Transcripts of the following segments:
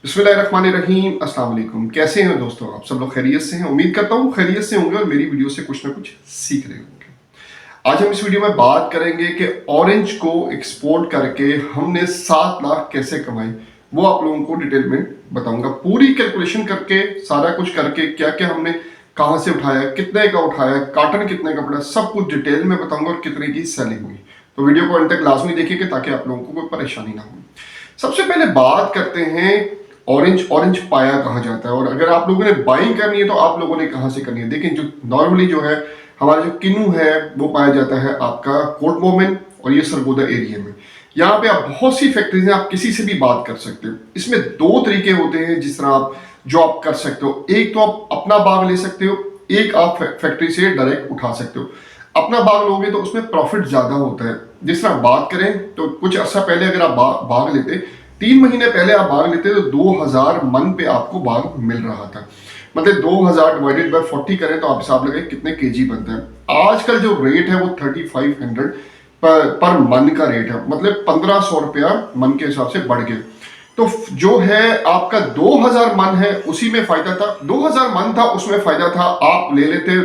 बिस्मिल्लाहिर्रहमानिर्रहीम, अस्सलाम वालेकुम। कैसे हैं दोस्तों? आप सब लोग खैरियत से हैं? उम्मीद करता हूँ खैरियत से होंगे और मेरी वीडियो से कुछ ना कुछ सीख रहे होंगे। आज हम इस वीडियो में बात करेंगे कि ऑरेंज को एक्सपोर्ट करके हमने 7 लाख कैसे कमाए। वो आप लोगों को डिटेल में बताऊंगा, पूरी कैलकुलेशन करके, सारा कुछ करके, क्या क्या हमने कहाँ से उठाया, कितने का उठाया, कॉटन कितने का पड़ा, सब कुछ डिटेल में बताऊंगा और कितने की सेलिंग हुई। तो वीडियो को अंत तक लाजमी देखिएगा ताकि आप लोगों को कोई परेशानी ना हो। सबसे पहले बात करते हैं ऑरेंज पाया कहाँ जाता है, और अगर आप लोगों ने बाइंग करनी है तो आप लोगों ने कहाँ से करनी है। देखें, जो नॉर्मली जो है हमारा जो किन्नू है वो पाया जाता है आपका कोर्ट मोमेन और ये सरगोदा एरिया में। यहाँ पे आप बहुत सी फैक्ट्रीज हैं, आप किसी से भी बात कर सकते हो। इसमें 2 तरीके होते हैं जिस तरह आप जॉब कर सकते हो। एक तो आप अपना बाग ले सकते हो, एक आप फैक्ट्री से डायरेक्ट उठा सकते हो। अपना बाग लोगे तो उसमें प्रॉफिट ज्यादा होता है। जिस तरह बात करें तो कुछ अर्सा पहले अगर आप बाग लेते, 3 महीने पहले आप बाग लेते तो 2000 मन पे आपको बाग मिल रहा था। मतलब 2000 डिवाइडेड बाय 40 करें तो आप हिसाब लगाए कितने केजी बनते हैं। आजकल जो रेट है वो 3500 पर मन का रेट है, मतलब 1500 रुपया मन के हिसाब से बढ़ गए। तो जो है आपका 2000 मन है उसी में फायदा था, 2000 मन था उसमें फायदा था। आप ले लेते,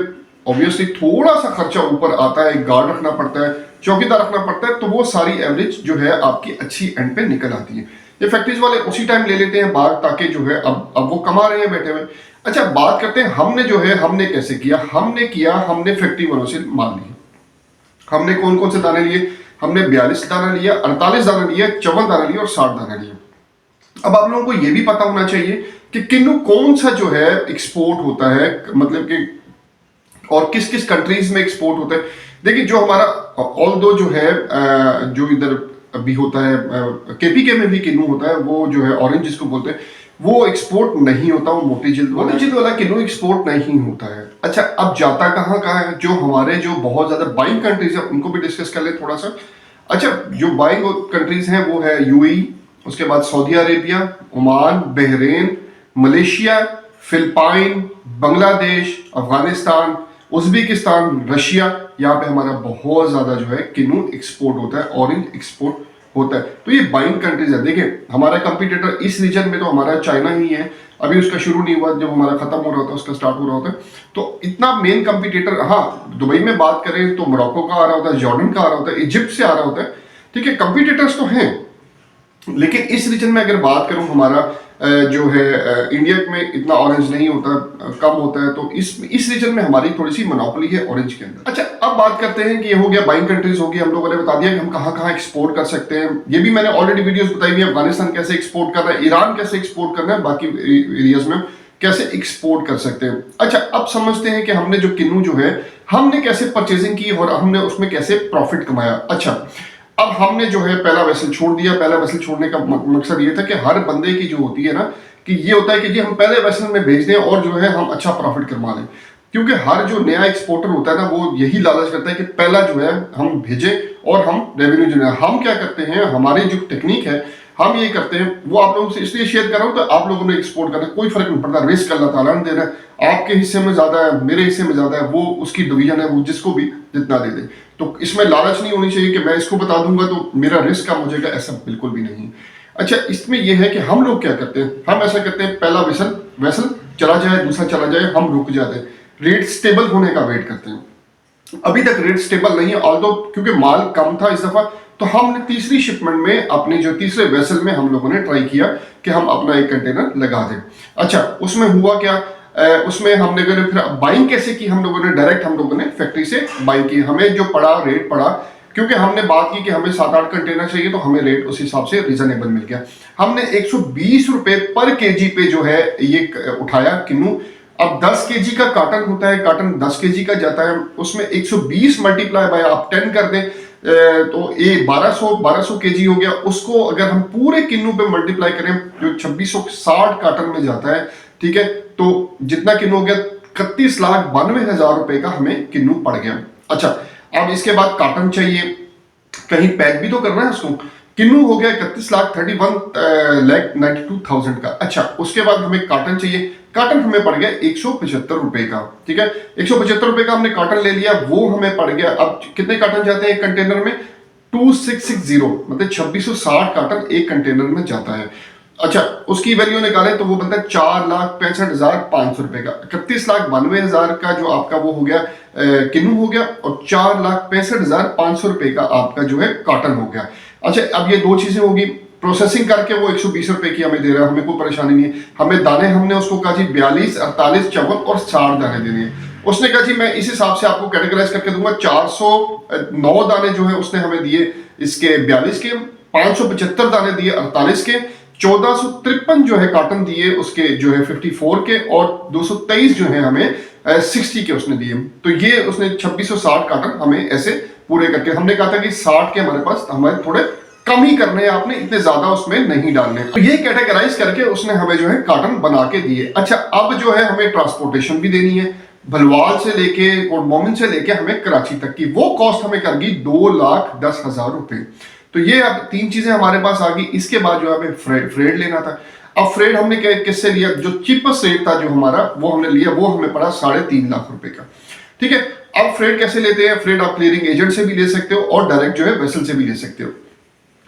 ऑब्वियसली थोड़ा सा खर्चा ऊपर आता है, गार्ड रखना पड़ता है, चौकीदार रखना पड़ता है, तो वो सारी एवरेज जो है आपकी अच्छी एंड पे निकल आती है। ये फैक्ट्रीज वाले उसी टाइम ले लेते हैं बाग, ताकि जो है अब वो कमा रहे हैं बैठे हुए। अच्छा, बात करते हैं हमने जो है हमने कैसे किया। हमने फैक्ट्री वालों से माल लिया। हमने कौन कौन से दाने लिए? हमने 42 दाना लिया, 48 दाना लिया, 54 दाना लिया और 60 दाना लिया। अब आप लोगों को यह भी पता होना चाहिए कि किन्नू कौन सा जो है एक्सपोर्ट होता है, मतलब कि और किस किस कंट्रीज में एक्सपोर्ट होता है। देखिए, जो हमारा ऑल दो जो है जो इधर भी होता है, केपीके में भी किन्नू होता है, वो जो है ऑरेंज जिसको बोलते हैं, वो एक्सपोर्ट नहीं होता। वो मोटी जिल्द वाला किन्नू एक्सपोर्ट नहीं होता है। अच्छा, अब जाता कहाँ कहाँ है? जो हमारे जो बहुत ज्यादा बाइंग कंट्रीज है उनको भी डिस्कस कर ले थोड़ा सा। अच्छा, जो बाइंग कंट्रीज हैं वो है यूएई, उसके बाद Saudi Arabia, Oman, Bahrain, Malaysia, Philippine, Bangladesh, Afghanistan, Uzbekistan, Russia. यहाँ पे हमारा बहुत ज्यादा जो है किन्नू एक्सपोर्ट होता है, ऑरेंज एक्सपोर्ट होता है। तो ये बाइंग कंट्रीज है। देखिए, हमारा कंपटीटर इस रीजन में तो हमारा चाइना ही है। अभी उसका शुरू नहीं हुआ, जब हमारा खत्म हो रहा होता है उसका स्टार्ट हो रहा होता है। तो इतना मेन कंपटीटर, हाँ दुबई में बात करें तो मोरक्को का आ रहा होता है, जॉर्डन का आ रहा होता है, इजिप्ट से आ रहा होता है। ठीक है, कंपटीटर्स तो हैं, लेकिन इस रीजन में अगर बात करूं हमारा जो है इंडिया में इतना ऑरेंज नहीं होता, कम होता है। तो इस रीजन में हमारी थोड़ी सी मोनोपोली है ऑरेंज के अंदर। अच्छा, अब बात करते हैं कि ये हो गया बाइंग कंट्रीज हो गई, हम लोगों ने बता दिया कि हम कहाँ कहाँ एक्सपोर्ट कर सकते हैं। ये भी मैंने ऑलरेडी वीडियोस बताई हुई है, अफगानिस्तान कैसे एक्सपोर्ट कर रहा है, ईरान कैसे एक्सपोर्ट करना है, बाकी एरियाज में कैसे एक्सपोर्ट कर सकते हैं। अच्छा, अब समझते हैं कि हमने जो किन्नू जो है हमने कैसे परचेजिंग की और हमने उसमें कैसे प्रॉफिट कमाया। अच्छा, अब हमने जो है पहला वेसल छोड़ दिया। पहला वेसल छोड़ने का मकसद ये था कि हर बंदे की जो होती है ना, कि ये होता है कि जी हम पहले वेसल में भेज दें और जो है हम अच्छा प्रॉफिट कमा लें। क्योंकि हर जो नया एक्सपोर्टर होता है ना, वो यही लालच करता है कि पहला जो है हम भेजें और हम रेवेन्यू जनरेट। हम क्या करते हैं, हमारी जो टेक्निक है हम ये करते हैं, वो आप लोगों से इसलिए शेयर कर रहा हूं तो आप लोगों ने एक्सपोर्ट करना, कोई फर्क नहीं पड़ता। रिस्क अल्लाह ताला ने देना है, आपके हिस्से में ज्यादा है, मेरे हिस्से में ज्यादा है, वो उसकी डिवीजन है, वो जिसको भी जितना दे दे। तो इसमें लालच नहीं होनी चाहिए कि मैं इसको बता दूंगा तो मेरा रिस्क कम हो जाएगा, ऐसा बिल्कुल भी नहीं। अच्छा, इसमें यह है कि हम लोग क्या करते हैं, हम ऐसा करते हैं, पहला वेसल चला जाए, दूसरा चला जाए, हम रुक जाते हैं, रेट स्टेबल होने का वेट करते हैं। अभी तक रेट स्टेबल नहीं है, ऑल्दो क्योंकि माल कम था इस दफा, तो हमने तीसरी शिपमेंट में अपनी जो तीसरे वेसल में हम लोगों ने ट्राई किया कि हम अपना एक कंटेनर लगा दें। अच्छा, उसमें हुआ क्या, उसमें हमने फिर बाइंग कैसे की, हम लोगों ने डायरेक्ट हम लोगों ने फैक्ट्री से बाइंग की। हमें जो पड़ा रेट पड़ा, क्योंकि हमने बात की कि हमें 7-8 कंटेनर चाहिए, तो हमें रेट उस हिसाब से रीजनेबल मिल गया। हमने 120 रुपए पर केजी पे जो है ये उठाया किन्नू। अब 10 केजी का काटन होता है, काटन 10 केजी का जाता है, उसमें 120 मल्टीप्लाई बाय आप 10 कर दें तो ये 1200 केजी हो गया। उसको अगर हम पूरे किन्नू पे मल्टीप्लाई करें जो 2660 काटन में जाता है, ठीक है, तो जितना किन्नू हो गया 31,92,000 रुपए का हमें किन्नू पड़ गया। अच्छा, अब इसके बाद काटन चाहिए, कहीं पैक भी तो करना है उसको। किन्नू हो गया 31,31,92,000 का। अच्छा, उसके बाद हमें काटन चाहिए, काटन हमें पड़ गया 175 रुपए का। ठीक है, 175 रुपए का हमने काटन ले लिया, वो हमें पड़ गया। अब कितने काटन जाते हैं एक कंटेनर में? 2660, मतलब 2660 काटन एक कंटेनर में जाता है। अच्छा, उसकी वैल्यू निकालें तो वो बनता है 4,65,500 रुपए का। 31,92,000 का जो आपका वो हो गया किन्नू हो गया, और 4,65,500 रुपए का आपका जो है कॉटन हो गया। अच्छा, अब ये दो चीजें होगी। प्रोसेसिंग करके वो 120 रुपए की हमें दे रहा है, हमें कोई परेशानी नहीं है। हमें दाने हमने उसको कहा जी 42, 48, 54 और 60 दाने देने हैं। उसने कहा जी मैं इस हिसाब से आपको कैटेगराइज करके दूंगा। 409 दाने जो है उसने हमें दिए इसके 42 के, 575 दाने दिए 48 के, 1453 जो है कॉटन दिए उसके जो है 54 के, और 223 जो है हमें 60 के उसने दिए। तो ये उसने 2660 कॉटन हमें ऐसे पूरे करके, हमने कहा था कि 60 के हमारे पास हमारे थोड़े कम ही करने हैं, आपने इतने ज्यादा उसमें नहीं डालने। तो ये कैटेगराइज करके उसने हमें जो है कॉटन बना के दिए। अच्छा, अब जो है हमें ट्रांसपोर्टेशन भी देनी है, भलवाल से लेके कोट मोमिन से लेके हमें कराची तक की, वो कॉस्ट हमें कर गई 2,10,000 रुपए। तो ये अब तीन चीजें हमारे पास आ गई। इसके बाद जो है हमें फ्रेड लेना था। अब फ्रेड हमने किससे लिया? जो चीपेस्ट रेट था जो हमारा वो हमने लिया, वो हमें पड़ा 3.5 लाख रुपए का। ठीक है, अब फ्रेड कैसे लेते हैं? फ्रेड आप क्लियरिंग एजेंट से भी ले सकते हो और डायरेक्ट जो है वेसल से भी ले सकते हो।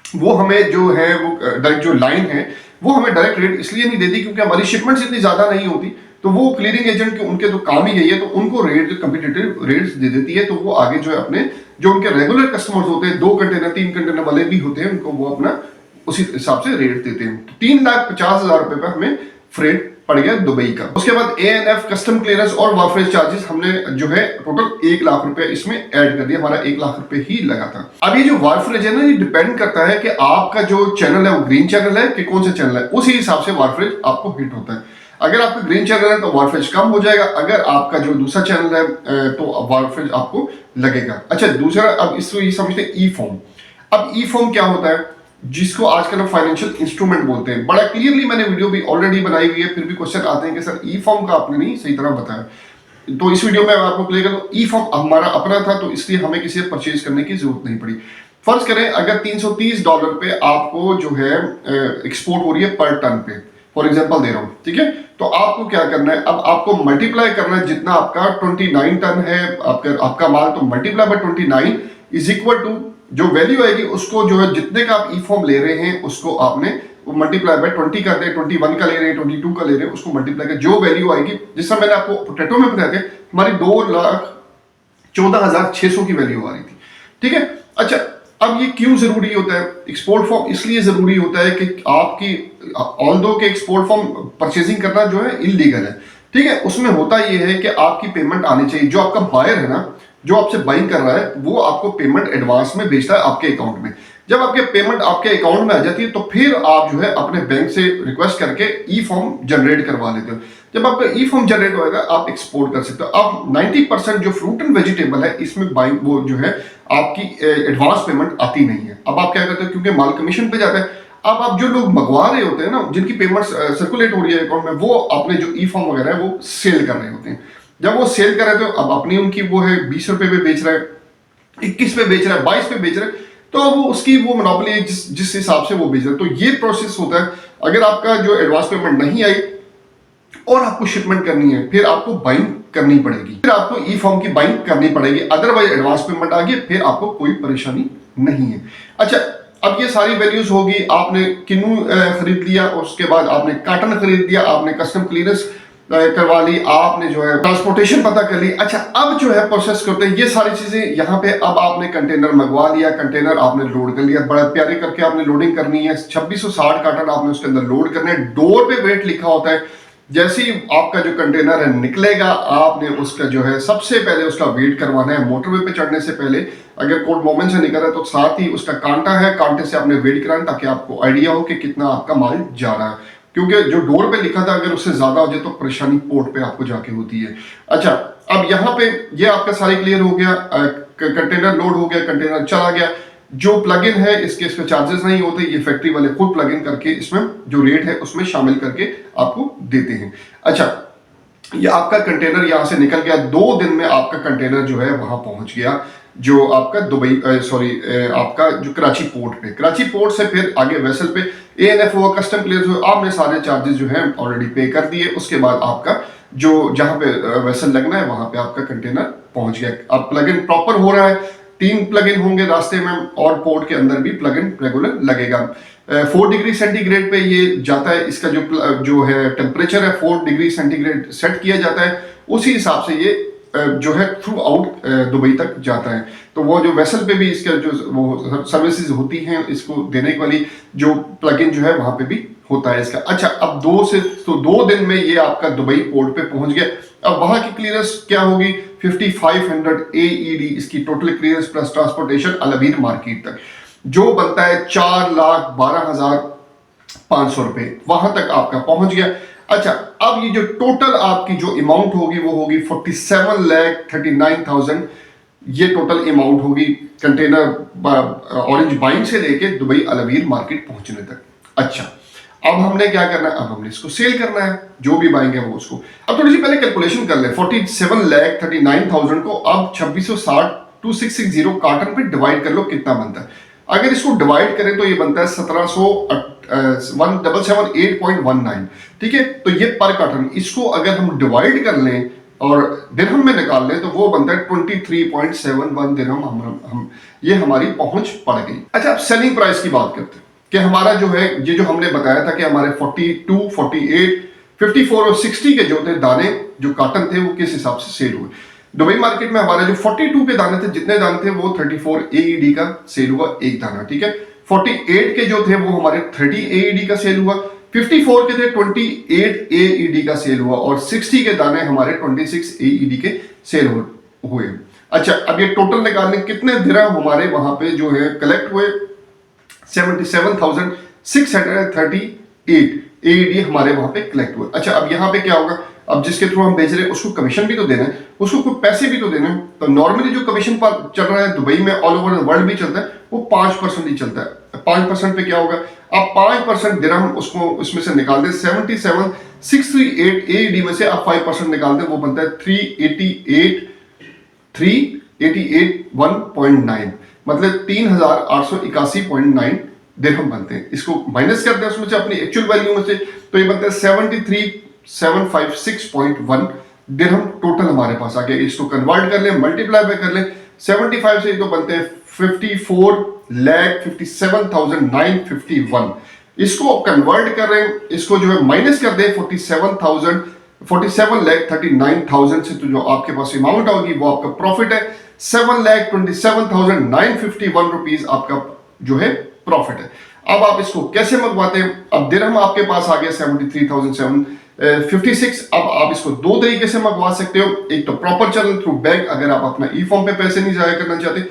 वो हमें जो है वो डायरेक्ट जो लाइन है वो हमें डायरेक्ट रेट इसलिए नहीं देती क्योंकि हमारी शिपमेंट्स इतनी ज्यादा नहीं होती। तो वो क्लियरिंग एजेंट के उनके तो काम ही यही है, तो उनको रेट कम्पिटिटिव रेट्स दे देती है। तो वो आगे जो है अपने जो उनके रेगुलर कस्टमर्स होते हैं, 2 कंटेनर 3 कंटेनर वाले भी होते हैं, उनको वो अपना उसी हिसाब से रेट देते हैं। तो 3,50,000 रुपए का हमें फ्रेट पड़ गया दुबई का। उसके बाद ANF कस्टम क्लियरेंस और वाफरेज चार्जेस हमने जो है टोटल 1 लाख रुपए इसमें ऐड कर दिया, हमारा 1 लाख रुपए ही लगा था। अब ये जो वाफरेज है ना, ये डिपेंड करता है कि आपका जो चैनल है वो ग्रीन चैनल है कि कौन सा चैनल है, उसी हिसाब से वाफरेज आपको हिट होता है। अगर आपका ग्रीन चैनल है तो वाफरेज कम हो जाएगा, अगर आपका जो दूसरा चैनल है तो वाफरेज आपको लगेगा। अच्छा, दूसरा अब इसको ये समझते हैं ई फॉर्म। अब ई फॉर्म क्या होता है, जिसको आजकल हम फाइनेंशियल इंस्ट्रूमेंट बोलते हैं। बड़ा क्लियरली मैंने वीडियो भी ऑलरेडी बनाई हुई है, फिर भी क्वेश्चन आते हैं कि सर ई फॉर्म का आपने नहीं सही तरह बताया। तो इस वीडियो में आपको क्लियर कर दूं, ई फॉर्म हमारा अपना था तो इसलिए हमें किसी से परचेज करने की जरूरत नहीं पड़ी। फर्ज करें अगर $330 पे आपको जो है एक्सपोर्ट हो रही है पर टन पे, फॉर एग्जांपल दे रहा हूं, ठीक है। तो आपको क्या करना है, अब आपको मल्टीप्लाई करना है, जितना आपका 29 टन है आपका माल, तो multiply by 29 is equal to जो वैल्यू आएगी उसको जो है जितने का आप ई फॉर्म ले रहे हैं उसको आपने मल्टीप्लाई बाय 20 कर दे, 21 का ले रहे हैं, 22 का ले रहे हैं, उसको मल्टीप्लाई कर जो वैल्यू आएगी, जिस समय मैंने आपको पोटैटो में बताया था हमारी 2,14,600 की वैल्यू आ रही थी। ठीक है। अच्छा, अब ये क्यों जरूरी होता है एक्सपोर्ट फॉर्म? इसलिए जरूरी होता है कि आपकी ऑल्दो के एक्सपोर्ट फॉर्म परचेजिंग करना जो है इलीगल है, ठीक है। उसमें होता ये है कि आपकी पेमेंट आनी चाहिए, जो आपका बायर है ना, जो आपसे बाइंग कर रहा है, वो आपको पेमेंट एडवांस में भेजता है आपके अकाउंट में। जब आपके पेमेंट आपके अकाउंट में आ जाती है तो फिर आप जो है अपने बैंक से रिक्वेस्ट करके ई फॉर्म जनरेट करवा लेते हो। जब आपका ई फॉर्म जनरेट होगा आप एक्सपोर्ट कर सकते हो। अब 90% जो फ्रूट एंड वेजिटेबल है इसमें बाइंग वो जो है आपकी एडवांस पेमेंट आती नहीं है। अब आप क्या करते हो, क्योंकि माल कमीशन पे जाता है, अब आप जो लोग मंगवा रहे होते हैं ना, जिनकी पेमेंट सर्कुलेट हो रही है अकाउंट में, वो अपने जो ई फॉर्म वगैरह है वो सेल कर रहे होते हैं। जब वो सेल कर रहे थे, अब अपनी उनकी वो है 20 रुपए पे बेच रहा है, 21 पे बेच रहा है, 22 पे बेच रहा है, तो वो उसकी वो मोनोपोली है जिस हिसाब से वो बेच रहा है। तो ये प्रोसेस होता है। अगर आपका जो एडवांस पेमेंट नहीं आई और आपको शिपमेंट करनी है, फिर आपको बाइंग करनी पड़ेगी, फिर आपको ई फॉर्म की बाइंग करनी पड़ेगी। अदरवाइज एडवांस पेमेंट आ गई, फिर आपको कोई परेशानी नहीं है। अच्छा, अब ये सारी वैल्यूज होगी। आपने किन्नू खरीद लिया, उसके बाद आपने कॉटन खरीद लिया, आपने कस्टम क्लियरेंस करवा ली, आपने जो है ट्रांसपोर्टेशन पता कर ली। अच्छा, अब जो है प्रोसेस करते हैं ये सारी चीजें यहाँ पे। अब आपने कंटेनर मंगवा लिया, कंटेनर आपने लोड कर लिया, बड़ा प्यारे करके आपने लोडिंग करनी है। 2660 कार्टन आपने उसके अंदर लोड करने हैं। डोर पे वेट लिखा होता है। जैसे ही आपका जो कंटेनर है निकलेगा, आपने उसका जो है सबसे पहले उसका वेट करवाना है मोटरवे पे चढ़ने से पहले। अगर कोर्ट मोमेंट से निकल रहा है तो साथ ही उसका कांटा है, कांटे से आपने वेट कराना ताकि आपको आइडिया हो कि कितना आपका माल जा रहा है। क्योंकि जो डोर पे लिखा था अगर उससे ज्यादा हो जाए तो परेशानी पोर्ट पे आपको जाके होती है। अच्छा, अब यहाँ पे ये आपका सारे क्लियर हो गया, कंटेनर लोड हो गया, कंटेनर चला गया। जो प्लगइन है इसके इस पे चार्जेस नहीं होते, ये फैक्ट्री वाले खुद प्लगइन करके इसमें जो रेट है उसमें शामिल करके आपको देते हैं। अच्छा, ये आपका कंटेनर यहाँ से निकल गया, 2 दिन में आपका कंटेनर जो है वहां पहुंच गया, जो आपका दुबई आपका जो कराची पोर्ट पे। कराची पोर्ट से फिर आगे वेसल पे ANF हुआ, कस्टम क्लियरेंस हुआ, आपने सारे चार्जेस जो है ऑलरेडी पे कर दिए। उसके बाद आपका जो जहां पे वेसल लगना है वहां पे आपका कंटेनर पहुंच गया। अब प्लगइन प्रॉपर हो रहा है, 3 प्लगइन होंगे रास्ते में और पोर्ट के अंदर भी प्लगइन रेगुलर लगेगा। 4 डिग्री सेंटीग्रेड पे ये जाता है, इसका जो है टेम्परेचर है 4 डिग्री सेंटीग्रेड सेट किया जाता है, उसी हिसाब से ये जो है थ्रू आउट दुबई तक जाता है। तो वो जो वेसल पे भी इसका जो वो सर्विसेज होती हैं इसको देने वाली जो प्लग इन जो है वहां पे भी होता है इसका। अच्छा, अब 2 दिन में ये आपका दुबई पोर्ट पे पहुंच गया। अब वहां की क्लियरेंस क्या होगी? 5500 AED इसकी total clearance plus transportation Al Aweer market तक, जो बनता है 4,12,500 रुपए, वहां तक आपका पहुंच गया। अच्छा, अब ये जो टोटल आपकी जो अमाउंट होगी वो होगी 47,39,000, ये टोटल अमाउंट होगी कंटेनर ऑरेंज बाइंग से लेके दुबई अलवीर मार्केट पहुंचने तक। अच्छा, अब हमने क्या करना है? अब हमने इसको सेल करना है, जो भी बाइंग है वो उसको। अब थोड़ी सी पहले कैलकुलेशन कर ले। 47,39,000 को अब 2660 2660 कार्टन पे डिवाइड कर लो, कितना बनता है? अगर इसको डिवाइड करें तो ये बनता है 1778.19। ठीक है, तो ये पर कार्टन, इसको अगर हम डिवाइड कर लें और दिरहम में निकाल लें तो वो बनता है 23.71 दिरहम। हम ये हमारी पहुंच पड़ गई। अच्छा, अब सेलिंग प्राइस की बात करते हैं कि हमारा जो है ये जो हमने बताया था कि हमारे 42, 48, 54 और 60 के जो थे दाने, जो कॉटन थे, वो किस हिसाब से सेल हुए। दुबई मार्केट में हमारे जो 42 के दाने थे, जितने दाने थे वो 34 AED का सेल हुआ, एक दाना। ठीक है, 48 के जो थे वो हमारे 30 AED का सेल हुआ, 54 के थे 28 AED का सेल हुआ और 60 के दाने हमारे 26 AED के सेल हुए। अच्छा, अब ये टोटल निकालने कितने दिरहम हमारे वहां पे जो है कलेक्ट हुए? 77,638 AED हमारे वहां पे कलेक्ट हुए। अच्छा, अब यहाँ पे क्या होगा? अब जिसके थ्रू हम बेच रहे हैं उसको कमीशन भी तो देना है, उसको कुछ पैसे भी तो देने हैं। तो नॉर्मली जो कमीशन पर चल रहा है दुबई में, ऑल ओवर द वर्ल्ड भी चलता है, वो 5% ही चलता है। 5% पे क्या होगा? आप 5% दिरहम उसको उसमें से निकाल दे, 77,638 AED में से आप 5% निकाल दे, वो बनता है 388,1.9, मतलब 3,881.9 दिरहम बनते हैं। इसको माइनस करते हैं उसमें से अपनी एक्चुअल वैल्यू में से, तो ये बनता है 73,756.1 दिरहम टोटल हमारे पास आ गया। इसको कन्वर्ट कर लें, मल्टीप्लाई पे कर लें, 75 से तो बनते हैं 54,57,951। इसको कन्वर्ट कर रहे हैं, इसको जो है माइनस कर दें 47,39,000 से, तो जो आपके पास अमाउंट होगी वो आपका प्रॉफिट है। 7,27,951 रुपीज आपका जो है प्रॉफिट है। अब आप इसको कैसे मंगवाते हैं? अब दिरहम आपके पास आ गया 73,756। अब आप इसको दो तरीके से मंगवा सकते हो। एक तो प्रॉपर चैनल थ्रू बैंक, अगर आप अपना ई फॉर्म पे पैसे नहीं जाया करना चाहते।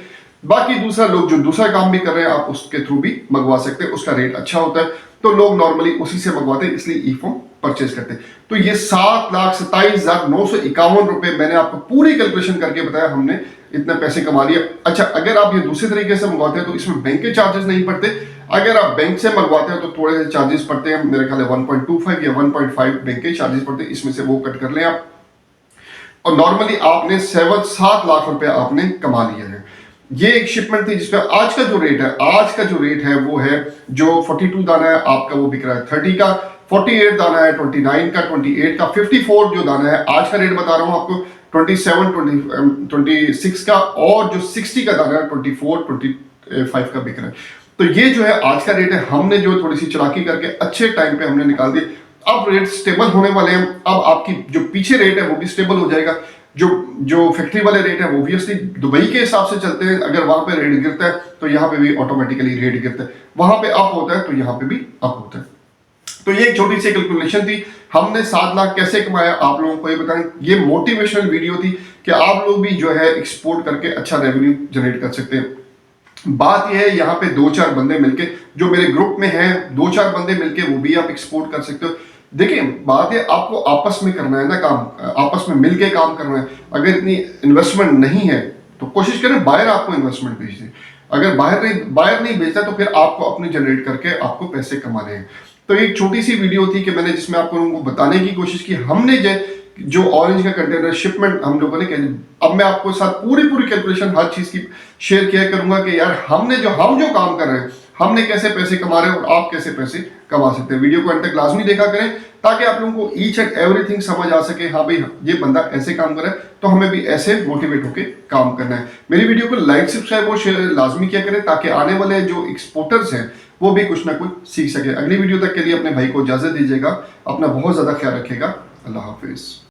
बाकी दूसरा, लोग जो दूसरा काम भी कर रहे हैं आप उसके थ्रू भी मंगवा सकते हैं, उसका रेट अच्छा होता है, तो लोग नॉर्मली उसी से मंगवाते हैं, इसलिए ई फॉर्म परचेज करते हैं। तो ये 7,27,951 रुपए मैंने आपको पूरी कैलकुलेशन करके बताया, हमने इतने पैसे कमा लिया। अच्छा, अगर आप ये दूसरे तरीके से मंगवाते हैं तो इसमें बैंक के चार्जेस नहीं पड़ते। अगर आप बैंक से मंगवाते हैं तो थोड़े से चार्जेस पड़ते हैं, मेरे ख्याल है 1.25 या 1.5 बैंक के चार्जेस पड़ते हैं, इसमें से वो कट कर लें आप। और नॉर्मली आपने 7 लाख रुपए आपने कमा लिया है। ये एक शिपमेंट थी जिसपे आज का जो रेट है वो है जो 42 दाना है आपका, वो बिक रहा है 30 का, 48 दाना है 29 का, 28 का, 54 जो दाना है आज का रेट बता रहा हूं आपको 27, 26 का, और जो 60 का दाना है 24, 25 का बिक रहा है। तो ये जो है आज का रेट है। हमने जो थोड़ी सी चलाकी करके अच्छे टाइम पे हमने निकाल दिए। अब रेट स्टेबल होने वाले हैं। अब आपकी जो पीछे रेट है वो भी स्टेबल हो जाएगा। जो फैक्ट्री वाले रेट है वो ऑब्वियसली दुबई के हिसाब से चलते हैं। अगर वहां पे रेट गिरता है तो यहाँ पे भी ऑटोमेटिकली रेट गिरता है, वहां पे अप होता है तो यहाँ पे भी अप होता है। तो ये एक छोटी सी कैलकुलेशन थी। हमने 7 लाख कैसे कमाया आप लोगों को ये बताएं। ये मोटिवेशनल वीडियो थी कि आप लोग भी जो है एक्सपोर्ट करके अच्छा रेवेन्यू जनरेट कर सकते हैं। बात यह है, यहाँ पे 2-4 बंदे मिलके जो मेरे ग्रुप में हैं, 2-4 बंदे मिलके वो भी आप एक्सपोर्ट कर सकते हो। देखिए, बात है आपको आपस में करना है ना काम, आपस में मिलके काम करना है। अगर इतनी इन्वेस्टमेंट नहीं है तो कोशिश करें बाहर आपको इन्वेस्टमेंट भेज दें। अगर बाहर नहीं भेजता तो फिर आपको अपनी जनरेट करके आपको पैसे कमाने हैं। तो एक छोटी सी वीडियो थी कि मैंने जिसमें आप लोगों को बताने की कोशिश की। हमने जो ऑरेंज का कंटेनर शिपमेंट हम लोगों ने, अब मैं आपको साथ पूरी कैलकुलेशन हर चीज की शेयर किया करूंगा कि यार हम जो काम कर रहे हैं हमने कैसे पैसे कमा रहे हैं और आप कैसे पैसे कमा सकते हैं। वीडियो को अंत तक लाजमी देखा करें ताकि आप लोगों को ईच एंड एवरीथिंग समझ आ सके। हाँ भाई, ये बंदा ऐसे काम कर रहा है तो हमें भी ऐसे मोटिवेट होकर काम करना है। मेरी वीडियो को लाइक, सब्सक्राइब और शेयर लाजमी किया करें ताकि आने वाले जो एक्सपोर्टर्स हैं वो भी कुछ ना कुछ सीख सके। अगली वीडियो तक के लिए अपने भाई को इजाज़त दीजिएगा। अपना बहुत ज़्यादा ख्याल रखिएगा। अल्लाह हाफिज़।